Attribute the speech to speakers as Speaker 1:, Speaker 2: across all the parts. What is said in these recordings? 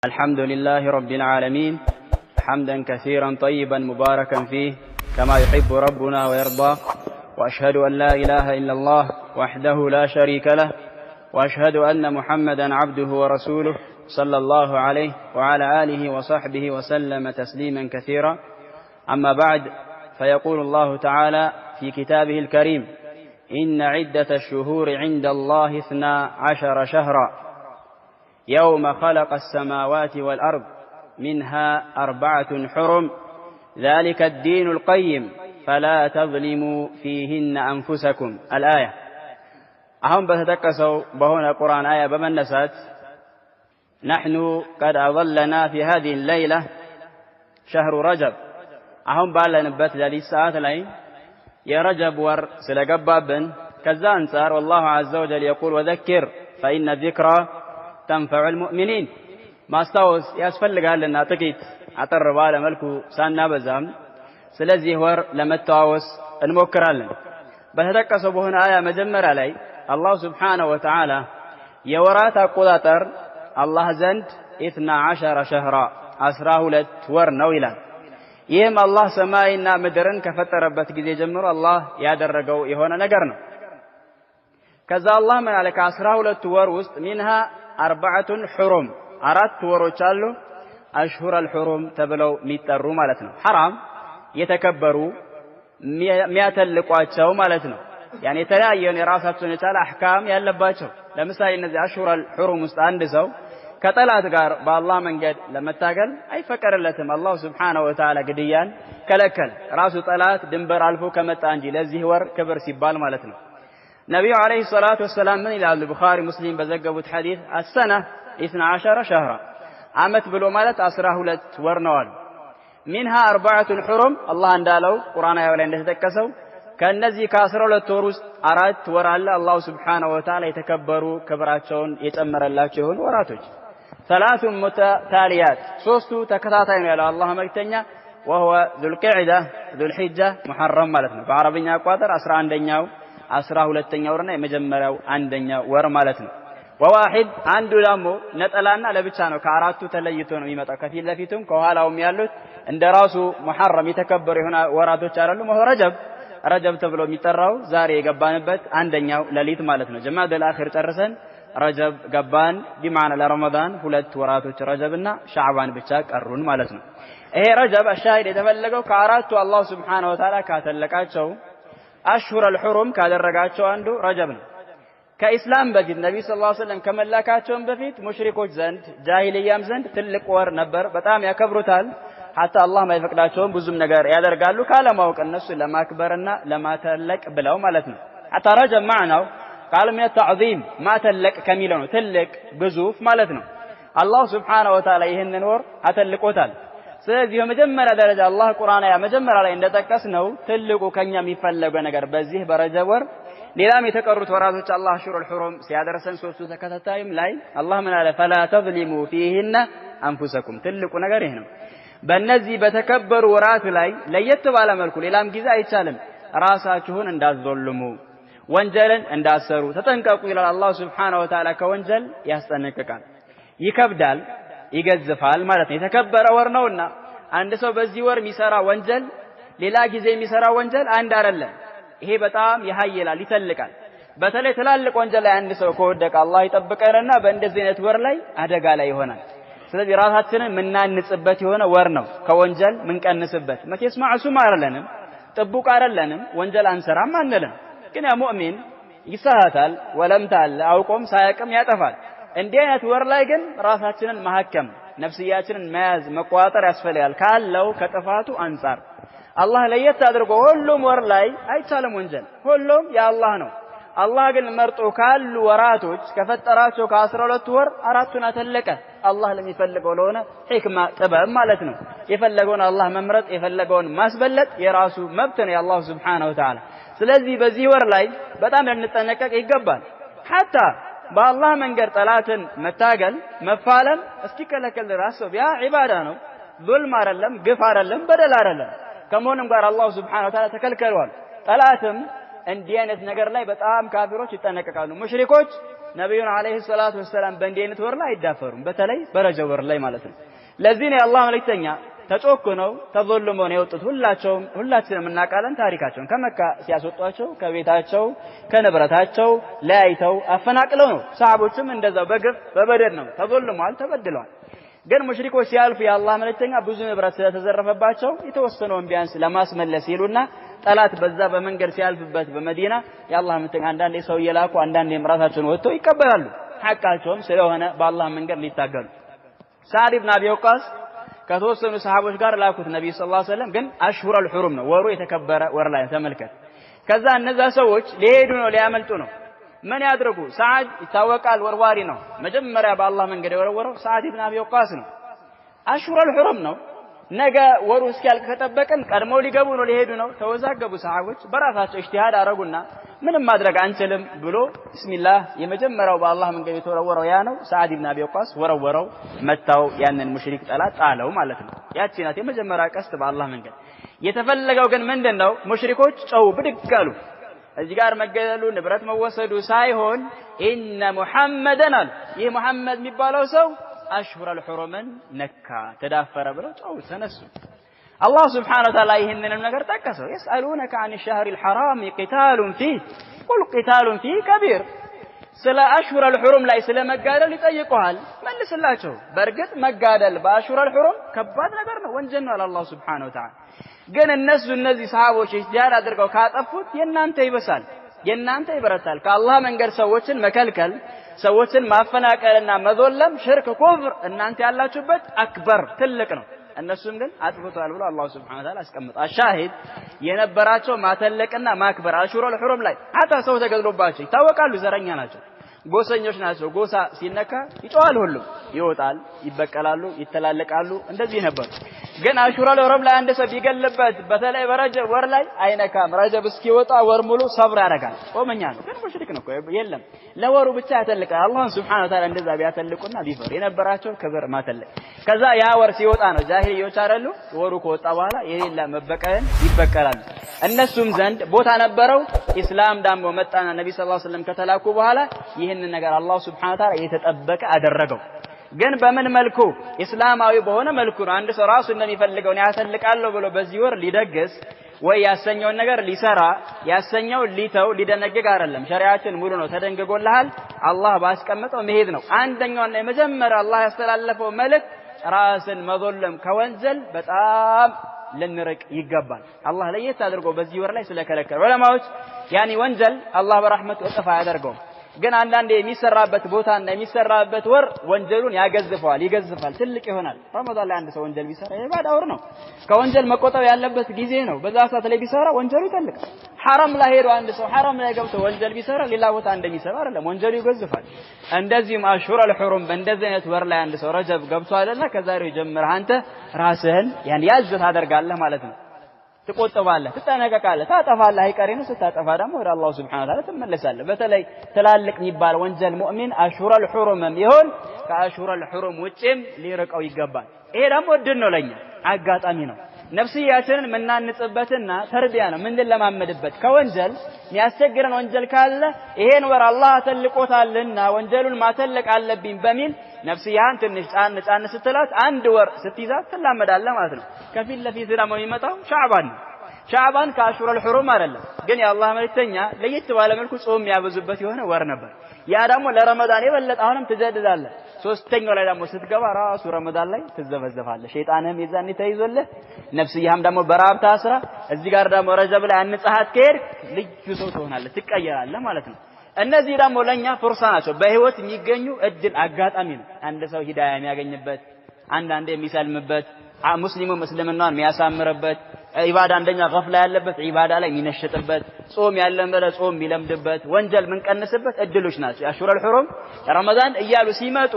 Speaker 1: الحمد لله رب العالمين حمدا كثيرا طيبا مباركا فيه كما يحب ربنا ويرضى، وأشهد أن لا إله إلا الله وحده لا شريك له، وأشهد أن محمدا عبده ورسوله صلى الله عليه وعلى آله وصحبه وسلم تسليما كثيرا. أما بعد، فيقول الله تعالى في كتابه الكريم: إن عدة الشهور عند الله 12 شهرا يوم خلق السماوات والأرض منها 4 حرم ذلك الدين القيم فلا تظلموا فيهن أنفسكم. الآية. أهم بتتكسوا بهنا القرآن آية بمنسات نحن قد أظلنا في هذه الليلة شهر رجب. أهم بالله نبت ذلك الساعات لي يا رجب ور سلقبابن كذا صار، والله عز وجل يقول: وذكر فإن الذكرى تنفع المؤمنين. ما استوس يسفل قال لنا تكيت أطر بالا ملكو سانا بزام سلزي ور لما التواوس المكرالن بتتكسوا بهنا آية مجمر علي الله سبحانه وتعالى يورات قداتر الله زند 12 شهرا 12 ور نويلا يهم الله سماينا مدرن كفتربت جزي جمر الله يادرقوا يهونا نقرنا كذا الله من عليك 12 ور وسط منها 4 حرم 4 ወሮች አሉ أشهر الحرم ተብለው የሚጠሩ ማለት ነው። حرام የተከበሩ የሚያተልቋቸው ማለት ነው። يعني የተለያየ የራሳቸውን የቻለ አህካም ያለባቸው። ለምሳሌ እነዚህ أشهر الحرم ውስጥ አንድ ሰው ከጠላት ጋር በአላህ መንገድ ለመታገል አይፈቀድለትም። አላህ Subhanahu Wa Ta'ala ግድያን ከለከለ። ራሱ ጠላት ድንበር አልፎ ከመጣ እንጂ ለዚህ ወር ክብር ሲባል ማለት ነው። ነብዩ አለይሂ ሰላቱ ወሰላም ምን ይላሉ? ቡኻሪ ሙስሊም በዘገቡት ሐዲስ አሰነ 12 شهرا አመት ብሎ ማለት 12 ወር ነው አሉ። منها 4 حرم አላህ እንዳለው ቁርአን አያው ላይ እንደተጠቀሰው ከነዚህ ከ12 ወር ውስጥ 4 ወር አለ አላህ Subhanahu Wa Ta'ala የተከበሩ ክብራቸውን የጨመረላቸው የሆኑ ወራቶች። 3 متتاليات 3 ተከታታይ ነው ያለው አላህ መልእክተኛ وهو ذو القعدة ذو الحجة محرم ማለት ነው። በአረብኛ አቋጠር 11ኛው 12ኛው ወርና የመጀመሪያው አንደኛው ወር ማለት ነው። ወዋሂድ አንዱ ደግሞ ነጠላና ለብቻ ነው። ከአራቱ ተለይቶ ነው የሚመጣው። ከፊት ለፊቱም ከኋላውም ያሉት እንደራሱ ሙሐረም የተከበሩ የሆነ ወራቶች አሉ። ረጀብ ተብሎ የሚጠራው ዛሬ የገባንበት አንደኛው ሌሊት ማለት ነው። ጀማዓቱል አኺር ጨርሰን ረጀብ ገባን። ቢማዕና ለረመዳን 2 ወራቶች ረጀብና ሻዕባን ብቻ ቀሩን ማለት ነው። ይሄ ረጀብ አሻሂድ የተፈለገው ከአራቱ አላህ Subhanahu Wa Ta'ala ካተለቃቸው أشهر الحرم ካደረጋቸው አንዱ ረጀብ ነው። ከኢስላም በፊት ነብዩ ሰለላሁ ዐለይሂ ወሰለም ከመላካቸውም በፊት ሙሽሪኮች ዘንድ ጃሂልያም ዘንድ ትልቅ ወር ነበር። በጣም ያከብሩታል። حتى አላህ ማይፈቅዳቸውም ብዙም ነገር ያደርጋሉ ካለማወቅ እነሱ ለማክበርና ለማተለቅ ብለው ማለት ነው። حتى ረጀብ ማዕናው ቃል من التعظيم ማተለቅ ከሚለው ነው። ትልቅ ግዙፍ ማለት ነው። አላህ Subhanahu Wa Ta'ala ይሄንን ወር አተልቆታል። ስለዚህ በመጀመሪያ ደረጃ አላህ ቁርአን ያ መጀመሪያ ላይ እንደጠቀስነው ትልቁ ከኛ የሚፈለገው ነገር በዚህ በረጀብ ወር ሌላም የተቀሩት ወራቶች አላህ አሽሁሩል ሁሩም ሲያደርሰን 3 ተከታታይም ላይ አላህ ምን አለ? فلا تظلموا فيهن أنفسكم ትልቁ ነገር ይሄ ነው። በእነዚህ በተከበሩ ወራት ላይ ለየት ባለ መልኩ ሌላም ጊዜ አይቻልም ራሳችሁን እንዳትዘልሙ ወንጀልን እንዳትሰሩ ተጠንቀቁ ይላል አላህ Subhanahu Wa Ta'ala። ከወንጀል ያስጠነቅቃል። ይከብዳል ይገዝፋል ማለት ነው። የተከበረ ወር ነውና አንድ ሰው በዚህ ወር የሚሰራ ወንጀል ሌላ ጊዜ የሚሰራ ወንጀል አንድ አይደለም። ይሄ በጣም ይሃይላል ይተልቃል። በተለይ ትላልቅ ወንጀል ላይ አንድ ሰው ከወደቀ አላህ ይጠብቀንና በእንደዚህ አይነት ወር ላይ አደጋ ላይ ይሆናል። ስለዚህ ራሳችንን ምናንጽበት የሆነ ወር ነው። ከወንጀል ምንቀንስበት። መቼስ ማዕሱም አይደለንም፣ ጥቡቅ አይደለንም፣ ወንጀል አንሰራም አንልም። ግን ያ ሙእሚን ይሳሃታል፣ ወለምታል አውቆም ሳያቅም ያጠፋል። እንዲህ አይነት ወር ላይ ግን ራሳችንን ማሐከም ነፍስያችንን መያዝ መቋጠር ያስፈልጋል ካለው ከጥፋቱ አንፃር። አላህ ለየት አድርጎ ሁሉም ወር ላይ አይቻልም ወንጀል፣ ሁሉም የአላህ ነው። አላህ ግን መርጦ ካሉ ወራቶች ከፈጠራቸው ከ12 ወር 4ቱን አተለቀ። አላህ ለሚፈልገው ለሆነ ሕክማ ጥበብ ማለት ነው። የፈለገውን አላህ መምረጥ የፈለገውን ማስበለጥ የራሱ መብት ነው የአላህ Subhanahu Wa Ta'ala። ስለዚህ በዚህ ወር ላይ በጣም ልንጠነቀቅ ይገባል። حتى በአላህ መንገድ ጠላትን መታገል መፋለም እስኪከለከል ድረስ ያ ዒባዳ ነው። ዙልም አይደለም፣ ግፍ አይደለም፣ በደል አይደለም። ከመሆኑም ጋር አላህ Subhanahu Wa Ta'ala ተከልክሏል። ጠላትም እንዲህ አይነት ነገር ላይ በጣም ካፊሮች ይጠነቀቃሉ። ሙሽሪኮች ነብዩን አለይሂ ሰላቱ ወሰለም በእንዲህ አይነት ወር ላይ አይዳፈሩም በተለይ በረጀብ ወር ላይ ማለት ነው ለዚህ ነው የአላህ መልእክተኛ ተጮክነው ተዘልመው ነው የወጡት ሁላችንም እናውቃለን ታሪካቸውን ከመካ ሲያስወጧቸው ከቤታቸው ከንብረታቸው ለያይተው አፈናቅለው ነው ሰሃቦችም እንደዛው በግፍ በበደል ነው ተዘልመዋል ተበድለዋል ግን ሙሽሪኮች ሲያልፉ የአላህ መልእክተኛ ብዙ ንብረት ስለተዘረፈባቸው የተወሰነውን ቢያንስ ለማስመለስ ይሉና ጠላት በዛ በመንገድ ሲያልፍበት በመዲና የአላህ መልእክተኛ አንዳንዴ ሰው የላኩ አንዳንዴ ራሳቸውን ወጥተው ይቀበላሉ ሐቃቸውም ስለሆነ በአላህ መንገድ ሊታገሉ ሳዕድ ኢብኑ አቢ ወቃስ ከተወሰኑ ሰሃቦች ጋር ላኩት ነብዩ ሰለላሁ ዐለይሂ ወሰለም ግን አሽሁረል ሑሩም ነው ወሩ የተከበረ ወር ላይ ተመልከት ከዛ እነዛ ሰዎች ሊሄዱ ነው ሊያመልጡ ነው ምን ያድርጉ ሳዕድ ይታወቃል ወርዋሪ ነው መጀመሪያ በአላህ መንገድ የወረወረው ሳዕድ ኢብኑ አቢ ወቃስ ነው አሽሁረል ሑሩም ነው ነገ ወሩ እስኪያልቅ ከጠበቀን ቀድመው ሊገቡ ነው ሊሄዱ ነው ተወዛገቡ ሰሃቦች በራሳቸው ኢጅቲሃድ አረጉና ምንም ማድረግ አንችልም ብሎ ቢስሚላህ የመጀመሪያው በአላህ መንገድ የተወረወረው ያ ነው ሳዕድ ኢብኑ አቢ ወቃስ ወረወረው መታው ያንን ሙሽሪክ ጠላት ጣለው ማለት ነው ያቺ ናት የመጀመሪያ ቀስት በአላህ መንገድ የተፈለገው ግን ምንድነው ሙሽሪኮች ጨው ብድግ አሉ እዚህ ጋር መገደሉ ንብረት መወሰዱ ሳይሆን ኢነ ሙሐመደን አሉ ይህ ሙሐመድ የሚባለው ሰው አሽሁረል ሑሩምን ነካ ተዳፈረ ብለው ጨው ተነሱ الله سبحانه وتعالى ይህንን ነገር ጠቀሰው يسألونك عن الشهر الحرام قتال فيه قل قتال فيه كبير ስለ አሽሁረል ሑሩም ላይ ስለ መጋደል ይጠይቁሃል መልስላቸው በርግጥ መጋደል በአሽሁረል ሑሩም ከባድ ነገር ነው ወንጀል ነው አላህ Subhanahu Wa Ta'ala ግን እነዚህ ሰሃቦች ኢጅቲሃድ አድርገው ካጠፉት የናንተ ይበሳል የናንተ ይበረታል ከአላህ መንገድ ሰዎችን መከልከል ሰዎችን ማፈናቀልና መዘለም ሽርክ ኩፍር እናንተ ያላችሁበት አክበር ትልቅ ነው እነሱም ግን አጥፍቷል ብሎ አላህ Subhanahu Wa Ta'ala አስቀምጣ ሻሂድ የነበራቸው ማተለቅና ማክበር አሽሁረል ሑሩም ላይ አታ ሰው ተገድሎባቸው ይታወቃሉ ዘረኛ ናቸው ጎሰኞች ናቸው ጎሳ ሲነካ ይጮሃል ሁሉም ይወጣል ይበቀላሉ ይተላለቃሉ እንደዚህ ነበር ግን አሽሁረል ሑሩም ላይ አንድ ሰው ቢገልበት በተለይ በረጀብ ወር ላይ አይነካም ረጀብ እስኪወጣ ወር ሙሉ ሰብር ያደርጋል ጾመኛ ነው ግን ሙሽሪክ ነው የለም ለወሩ ብቻ ያተልቃል አላህ Subhanahu Wa Ta'ala እንደዛ ቢያተልቁና ቢፈር የነበራቸው ክብር ማተለቅ ከዛ ያ ወር ሲወጣ ነው ጃሂልዮች አይደሉ ወሩ ከወጣ በኋላ የሌላ መበቀልን ይበቀላሉ እነሱም ዘንድ ቦታ ነበረው ኢስላም ዳሞ መጣና ነብይ ሰለላሁ ዐለይሂ ወሰለም ከተላኩ በኋላ ይህንን ነገር አላህ Subhanahu Wa Ta'ala የተጠበቀ አደረገው ግን በምን መልኩ እስላማዊ በሆነ መልኩ ነው አንድ ሰው ራሱ እንደሚፈልገው ያተልቃለሁ ብሎ በዚህ ወር ሊደግስ ወይ ያሰኘውን ነገር ሊሰራ ያሰኘው ሊተው ሊደነግግ አይደለም ሸሪዓችን ሙሉ ነው ተደንግጎልሃል አላህ ባስቀመጠው መሄድ ነው አንደኛውና የመጀመሪያ አላህ ያስተላለፈው መልእክት ራስን መዘለም ከወንጀል በጣም ልንርቅ ይገባል አላህ ለየት አድርጎ በዚህ ወር ላይ ስለከለከለ ዑለማዎች ያኒ ወንጀል አላህ በረህመቱ እጥፋ ያደርገው ግን አንዳንዴ የሚሰራበት ቦታና የሚሰራበት ወር ወንጀሉን ይገዝፋል ትልቅ ይሆናል ረመዳን ላይ አንድ ሰው ወንጀል ቢሰራ የባዳ ወር ነው ከወንጀል መቆጠብ ያለበት ጊዜ ነው በዛ ሰዓት ላይ ቢሰራ ወንጀሉ ይተልቃል حرام ላይ ሄዶ አንድ ሰው حرام ላይ ገብቶ ወንጀል ቢሰራ ሌላ ቦታ እንደሚሰራ አይደለም ወንጀሉ ይገዝፋል እንደዚህም አሽሁረል ሑሩም በእንደዚህ አይነት ወር ላይ አንድ ሰው ረጀብ ገብቶ አይደለ ከዛሬው ጀምረህ አንተ ራስህን ያን ያዝ ታደርጋለህ ማለት ነው ትቆጥባለህ ትጠነቀቃለህ ታጠፋለህ አይቀሬ ነው ስታጠፋ ደግሞ ወደ አላህ Subhanahu Wa Ta'ala ትመለሳለህ በተለይ ትላልቅ የሚባል ወንጀል ሙእሚን አሽሁረል ሑሩም ይሁን ከአሽሁረል ሑሩም ውጪም ሊርቀው ይገባል ይሄ ደግሞ እድል ነው ለኛ አጋጣሚ ነው ነፍስያችንን ምናንጽበትና ተርቢያ ነው ምን ለማመድበት ከወንጀል የሚያስቸግረን ወንጀል ካለ ይሄን ወር አላህ ተልቆታልና ወንጀሉን ማተለቅ አለብኝ በሚል ነፍስያን ትንሽ ጫን ስትላት አንድ ወር ስትይዛት ትላመዳለህ ማለት ነው ከፊት ለፊት ደግሞ የሚመጣው ሻዕባን ከአሽሁረል ሑሩም አይደለም ግን የአላህ መልእክተኛ ለየት ባለ መልኩ ጾም ያበዙበት የሆነ ወር ነበር ያ ደግሞ ለረመዳን የበለጠ አሁንም ትጀድዳለህ ሶስተኛው ላይ ደግሞ ስትገባ ራሱ ረመዳን ላይ ትዘፈዘፋለህ ሸይጣንም የዛኔ ተይዞልህ ነፍስያም ደግሞ በራብ ታስራ እዚህ ጋር ደግሞ ረጀብ ላይ አንጻሃት ከሄድ ልዩ ሰው ትሆናለህ ትቀየራለህ ማለት ነው እነዚህ ደግሞ ለኛ ፍርሳ ናቸው በህይወት የሚገኙ እድል አጋጣሚ ነው አንድ ሰው ሂዳያ የሚያገኝበት አንዳንዴ የሚሰልምበት ሙስሊሙ መስልምናን የሚያሳምርበት ኢባዳ አንደኛ ገፍላ ያለበት ኢባዳ ላይ የሚነሽጥበት ጾም ያለመረ ጾም የሚለምድበት ወንጀል ምንቀንስበት እድሎች ናቸው አሽሁረል ሑሩም ረመዳን እያሉ ሲመጡ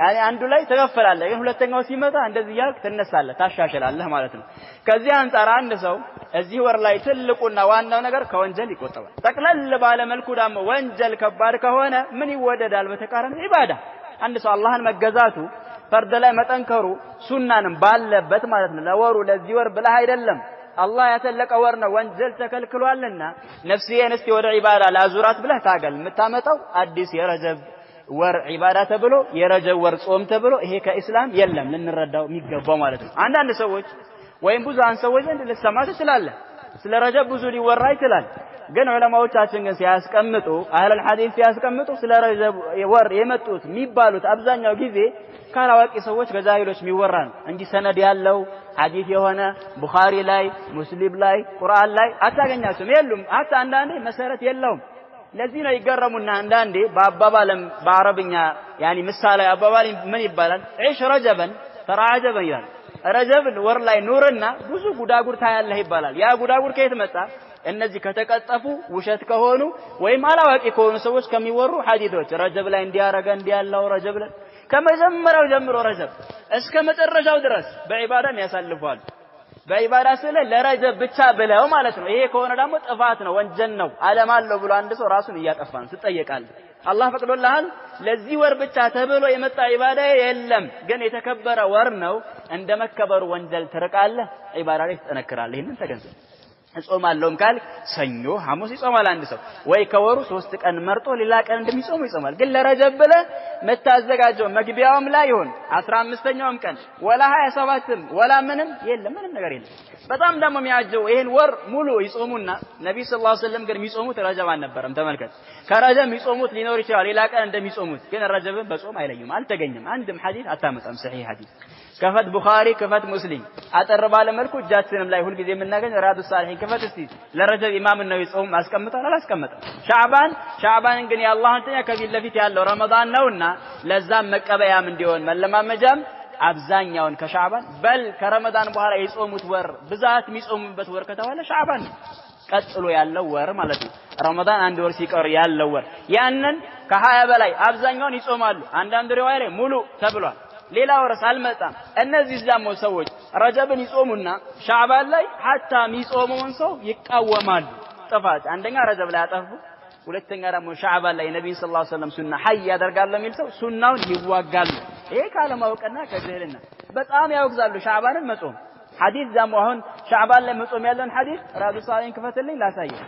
Speaker 1: ያኔ አንዱ ላይ ተገፈላለህ ግን ሁለተኛው ሲመጣ እንደዚህ ያልክ ትነሳለህ ታሻሽላለህ ማለት ነው ከዚህ አንፃር አንድ ሰው እዚህ ወር ላይ ትልቁና ዋናው ነገር ከወንጀል ይቆጠባል ጠቅለል ባለ መልኩ ደግሞ ወንጀል ከባድ ከሆነ ምን ይወደዳል በተቃራኒ ኢባዳ አንድ ሰው አላህን መገዛቱ ፈርድ ላይ መጠንከሩ ሱናንም ባለበት ማለት ነው ለወሩ ለዚህ ወር ብለህ አይደለም አላህ ያተለቀ ወር ነው ወንጀል ተከልክሏልና ነፍስዬን እስቲ ወደ ኢባዳ ላዙራት ብለህ ታገል የምታመጣው አዲስ የረጀብ ወር ዒባዳ ተብሎ የረጀብ ወር ጾም ተብሎ ይሄ ከኢስላም የለም ልንረዳው የሚገባው ማለት ነው። አንዳንድ ሰዎች ወይም ብዙሃን ሰዎች ዘንድ ልትሰማ ትችላለህ። ስለ ረጀብ ብዙ ሊወራ ይችላል። ግን ዑለማዎቻችን ግን ሲያስቀምጡ አህለል ሐዲስ ሲያስቀምጡ ስለ ረጀብ ወር የመጡት የሚባሉት አብዛኛው ጊዜ ካላዋቂ ሰዎች ገዛሂሎች የሚወራ ነው እንጂ ሰነድ ያለው ሐዲስ የሆነ ቡኻሪ ላይ ሙስሊም ላይ ቁርአን ላይ አታገኛቸውም። የሉም። ሀታ አንዳንዴ መሰረት የለውም። ለዚህ ነው ይገረሙና አንዳንዴ በአባባልም በአረብኛ ያኒ ምሳሌ አባባል ምን ይባላል? ዒሽ ረጀበን ተራ ዐጀበን ይላል። ረጀብ ወር ላይ ኑርና ብዙ ጉዳጉድ ታያለህ ይባላል። ያ ጉዳጉድ ከየት መጣ? እነዚህ ከተቀጠፉ ውሸት ከሆኑ ወይም አላዋቂ ከሆኑ ሰዎች ከሚወሩ ሐዲሶች ረጀብ ላይ እንዲያረገ እንዲያለው ረጀብ ላይ ከመጀመሪያው ጀምሮ ረጀብ እስከ መጨረሻው ድረስ በዒባዳም ያሳልፋሉ። በዒባዳ ስለ ለረጀብ ብቻ ብለው ማለት ነው። ይሄ ከሆነ ደግሞ ጥፋት ነው፣ ወንጀል ነው። ዓለም አለው ብሎ አንድ ሰው ራሱን እያጠፋ ነው። ትጠየቃለህ። አላህ ፈቅዶልሃል። ለዚህ ወር ብቻ ተብሎ የመጣ ዒባዳ የለም፣ ግን የተከበረ ወር ነው። እንደ መከበሩ ወንጀል ትርቃለህ፣ ዒባዳ ላይ ትጠነክራለህ። ይሄንን ተገንዘብ። እጾማለሁም ካል ሰኞ ሐሙስ ይጾማል አንድ ሰው ወይ ከወሩ 3 ቀን መርጦ ሌላ ቀን እንደሚጾም ይጾማል። ግን ለረጀብ ብለህ መታዘጋጀው መግቢያውም ላይ ይሁን 15ኛውም ቀን ወላ 27ም ወላ ምንም የለም፣ ምንም ነገር የለም። በጣም ደግሞ የሚያጀው ይሄን ወር ሙሉ ይጾሙና ነብዩ ሰለላሁ ዐለይሂ ወሰለም ግን የሚጾሙት ረጀብ አልነበረም። ተመልከት። ከረጀብ የሚጾሙት ሊኖር ይችላል ሌላ ቀን እንደሚጾሙት፣ ግን ረጀብን በጾም አይለዩም። አልተገኘም። አንድም ሐዲስ አታመጣም ሰሂህ ሐዲስ። ከፈት ቡኻሪ ከፈት ሙስሊም አጠር ባለ መልኩ እጃችንም ላይ ሁልጊዜ የምናገኝ ሪያዱ ሳሊሒን ከፈት እስቲ ለረጀብ ኢማም ነው ጾም አስቀምጧል አላስቀመጠም? ሻዕባን ግን የአላህን ተኛ ከፊት ለፊት ያለው ረመዳን ነውና ለዛም መቀበያም እንዲሆን መለማመጃም አብዛኛውን ከሻዕባን በል ከረመዳን በኋላ የጾሙት ወር ብዛት የሚጾሙበት ወር ከተባለ ሻዕባን ቀጥሎ ያለው ወር ማለት ነው። ረመዳን አንድ ወር ሲቀር ያለው ወር ያንን ከ20 በላይ አብዛኛውን ይጾማሉ። አንዳንድ ሪዋያ ላይ ሙሉ ተብሏል። ሌላ ወርስ አልመጣም። እነዚህ ደግሞ ሰዎች ረጀብን ይጾሙና ሻዕባን ላይ ሐታ የሚጾመውን ሰው ይቃወማሉ። ጥፋት አንደኛ ረጀብ ላይ አጠፉ፣ ሁለተኛ ደግሞ ሻዕባን ላይ ነብዩ ሰለላሁ ዐለይሂ ወሰለም ሱና ሐይ ያደርጋሉ የሚል ሰው ሱናውን ይዋጋሉ። ይሄ ካለማወቅና ከጅህልና በጣም ያወግዛሉ ሻዕባንን መጾም። ሐዲስ ደግሞ አሁን ሻዕባን ላይ መጾም ያለን ሐዲስ ሪያዱ ሳሊሒን ክፈትልኝ ላሳየህ።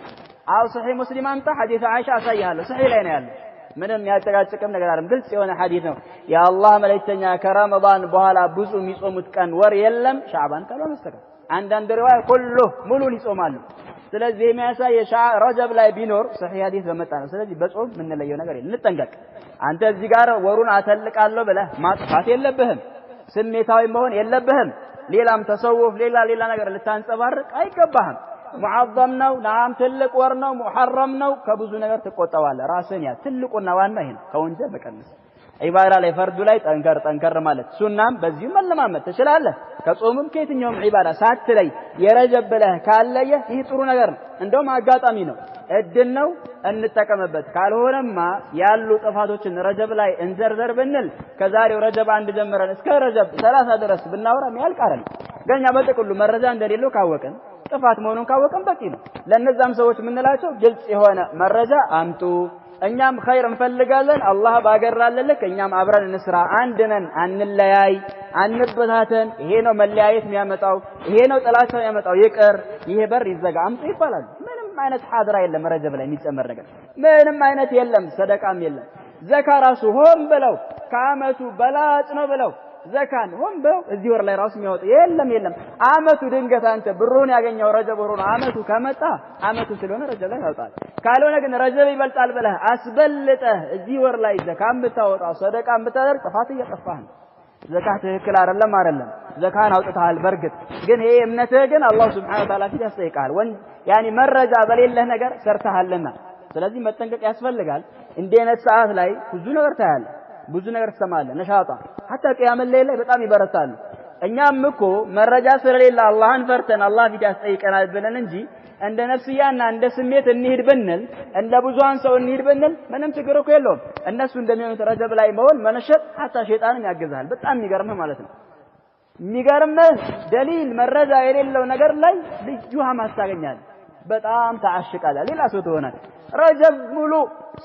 Speaker 1: አው ሰሂህ ሙስሊም አምጣ ሐዲስ አይሻ አሳያለሁ። ሰሂህ ላይ ነው ያለው። ምንም ያጨቃጨቅም ነገር አይደለም። ግልጽ የሆነ ሐዲስ ነው። የአላህ መልእክተኛ ከረመዳን በኋላ ብዙ የሚጾሙት ቀን ወር የለም ሻዕባን ካልሆነ በስተቀር። አንዳንድ ሪዋያ ሁሉ ሙሉን ይጾማሉ። ስለዚህ የሚያሳይ ረጀብ ላይ ቢኖር ሰሂህ ሐዲስ በመጣ ነው። ስለዚህ በጾም ምን ለየው ነገር የለም። እንጠንቀቅ። አንተ እዚህ ጋር ወሩን አተልቃለሁ ብለህ ማጥፋት የለብህም። ስሜታዊ መሆን የለብህም። ሌላም ተሰውፍ ሌላ ነገር ልታንጸባርቅ አይገባህም። ሙዓዘም ነው፣ ናም ትልቅ ወር ነው፣ ሙሐረም ነው። ከብዙ ነገር ትቆጠዋለህ። ራስን ያ ትልቁና ዋና ይሄ ነው። ከወንጀል መቀነስ ዒባዳ ላይ ፈርዱ ላይ ጠንከር ማለት ሱናም በዚሁ መለማመድ ትችላለህ። ከጾምም ከየትኛውም ዒባዳ ሳትለይ የረጀብ ብለህ ካለየህ ይህ ጥሩ ነገር ነው። እንደውም አጋጣሚ ነው፣ እድል ነው፣ እንጠቀምበት። ካልሆነማ ያሉ ጥፋቶችን ረጀብ ላይ እንዘርዘር ብንል ከዛሬው ረጀብ አንድ ጀምረን እስከ ረጀብ 30 ድረስ ብናወራ የሚያልቅ አይደለም። ገኛ በጥቅሉ መረጃ እንደሌለው ካወቅን ጥፋት መሆኑን ካወቅን በቂ ነው። ለነዛም ሰዎች የምንላቸው ግልጽ የሆነ መረጃ አምጡ። እኛም ኸይር እንፈልጋለን፣ አላህ ባገራለን። እኛም አብረን እንስራ፣ አንድ ነን፣ አንለያይ፣ አንበታተን። ይሄ ነው መለያየት የሚያመጣው፣ ይሄ ነው ጥላቻ የሚያመጣው። ይቅር፣ ይሄ በር ይዘጋ፣ አምጡ ይባላል። ምንም አይነት ሐድራ የለም ረጀብ ላይ የሚጨመር ነገር ምንም አይነት የለም። ሰደቃም የለም። ዘካ ራሱ ሆን ብለው ከአመቱ በላጭ ነው ብለው ዘካን ሆን ብለው እዚህ ወር ላይ ራሱ የሚያወጡ የለም። አመቱ ድንገት አንተ ብሩን ያገኘው ረጀብ ወር ነው። አመቱ ከመጣ አመቱ ስለሆነ ረጀብ ላይ ያወጣል። ካልሆነ ግን ረጀብ ይበልጣል ብለህ አስበልጠህ እዚህ ወር ላይ ዘካን ብታወጣው ሰደቃን ብታደርግ ጥፋት እያጠፋህ ነው። ዘካ ትክክል አይደለም። ዘካን አውጥተሃል በርግጥ ግን ይሄ እምነትህ ግን አላህ Subhanahu Wa Ta'ala ፊት ያስጠይቃል። ያኒ መረጃ በሌለህ ነገር ሰርተሃልና ስለዚህ መጠንቀቅ ያስፈልጋል። እንዲህ አይነት ሰዓት ላይ ብዙ ነገር ታያለህ፣ ብዙ ነገር ትሰማለህ። ነሻጣ ሐታ ቂያም ላይ በጣም ይበረታሉ። እኛም እኮ መረጃ ስለሌለ አላህን ፈርተን አላህ ፊት ያስጠይቀናል ብለን እንጂ እንደ ነፍስያና እንደ ስሜት እንሂድ ብንል እንደ ብዙሃን ሰው እንሂድ ብንል ምንም ችግር እኮ የለውም። እነሱ እንደሚሆኑት ረጀብ ላይ መሆን መነሸጥ ሐታ ሸይጣንን ያግዛል። በጣም የሚገርምህ ማለት ነው። የሚገርምህ ደሊል መረጃ የሌለው ነገር ላይ ልዩ ሐማስ ታገኛለህ። በጣም ታሽቃለ ሌላ ሰው ትሆናል ረጀብ ሙሉ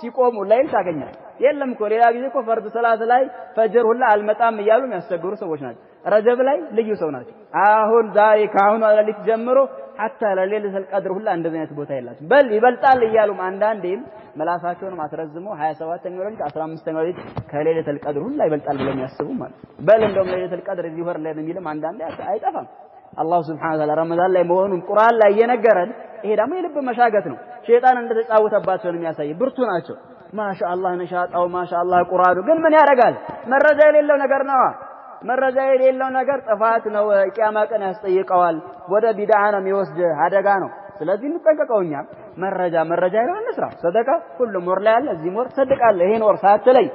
Speaker 1: ሲቆሙ ላይል ታገኛል የለም እኮ ሌላ ጊዜ እኮ ፈርድ ሰላት ላይ ፈጅር ሁላ አልመጣም ይያሉ የሚያስቸግሩ ሰዎች ናቸው ረጀብ ላይ ልዩ ሰው ናቸው አሁን ዛሬ ካሁን አለሊት ጀምሮ حتى ለሌሊት القدر ሁላ እንደዚህ አይነት ቦታ የላቸው በል ይበልጣል ይያሉም አንዳንዴም መላሳቸውን ማስረዝሙ 27ኛው ሌሊት 15ኛው ሌሊት ከሌሊት القدر ሁላ ይበልጣል ብለው የሚያስቡ ማለት በል እንደውም ሌሊት القدر እዚህ ወር ላይ የሚልም አንዳንዴ አይጠፋም አላህ Subhanahu Wa Ta'ala ረመዳን ላይ መሆኑን ቁርአን ላይ እየነገረን ይሄ ደግሞ የልብ መሻገት ነው ሸይጣን እንደተጫወተባቸው ነው የሚያሳይ ብርቱ ናቸው ማሻአላህ ነሻጣው ማሻአላህ ቁርአኑ ግን ምን ያደርጋል መረጃ የሌለው ነገር ነው መረጃ የሌለው ነገር ጥፋት ነው ቂያማ ቀን ያስጠይቀዋል ወደ ቢድዓ ነው የሚወስድ አደጋ ነው ስለዚህ እንጠንቀቀውኛ መረጃ ነው እንስራ ሰደቃ ሁሉም ወር ላይ አለ እዚህ ወር ሰደቃለህ ይሄን ወር ሳትለይ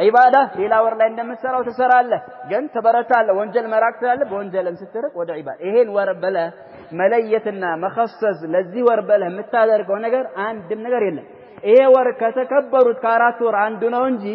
Speaker 1: ዒባዳ ሌላ ወር ላይ እንደምትሰራው ትሰራለህ ግን ተበረታለህ ወንጀል መራቅ ትላለህ በወንጀልም ስትርቅ ወደ ዒባዳ ይሄን ወር በለ መለየትና መخصص ለዚህ ወር በለ የምታደርገው ነገር አንድም ነገር የለም ይሄ ወር ከተከበሩት ከአራት ወር አንዱ ነው እንጂ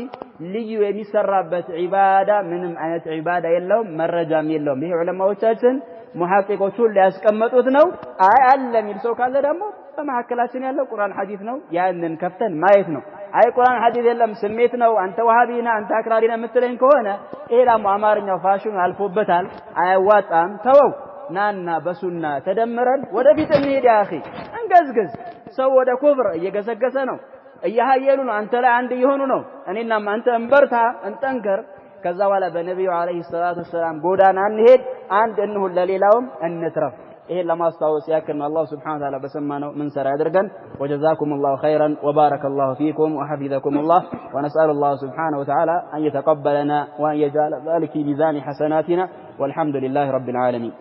Speaker 1: ልዩ የሚሰራበት ዒባዳ ምንም አይነት ዒባዳ የለውም መረጃም የለውም ይሄ ዑለማዎቻችን ሙሐቂቆቹ ሊያስቀምጡት ነው አይ አለ የሚል ሰው ካለ ደግሞ በመሐከላችን ያለው ቁርአን ሐዲስ ነው ያንን ከፍተን ማየት ነው አይ ቁርአን ሐዲስ የለም ስሜት ነው አንተ ወሃቢና አንተ አክራሪና የምትለኝ ከሆነ ይሄ ደግሞ አማርኛው ፋሽን አልፎበታል አያዋጣም ተወው ናና በሱና ተደምረን ወደፊት እንሂድ ያ اخي እንገዝግዝ ሰው ወደ ኩፍር እየገሰገሰ ነው እያሃየሉ ነው አንተ ላይ አንድ ይሆኑ ነው እኔና አንተ እንበርታ እንጠንከር ከዛ በኋላ በነብዩ አለይሂ ሰላቱ ሰላም ጎዳና እንሄድ አንድ እንሁን ለሌላውም እንትረፍ ይሄን ለማስታወስ ያክል ነው አላህ Subhanahu Wa Ta'ala በሰማነው ምን ሰራ ያድርገን ወጀዛኩሙላሁ ኸይራን ወባረከላሁ ፊኩም ወሐፊዘኩሙላህ ወነስአሉላህ Subhanahu Wa Ta'ala أن يتقبلنا وأن يجعل ذلك في ميزان حسناتنا والحمد لله رب العالمين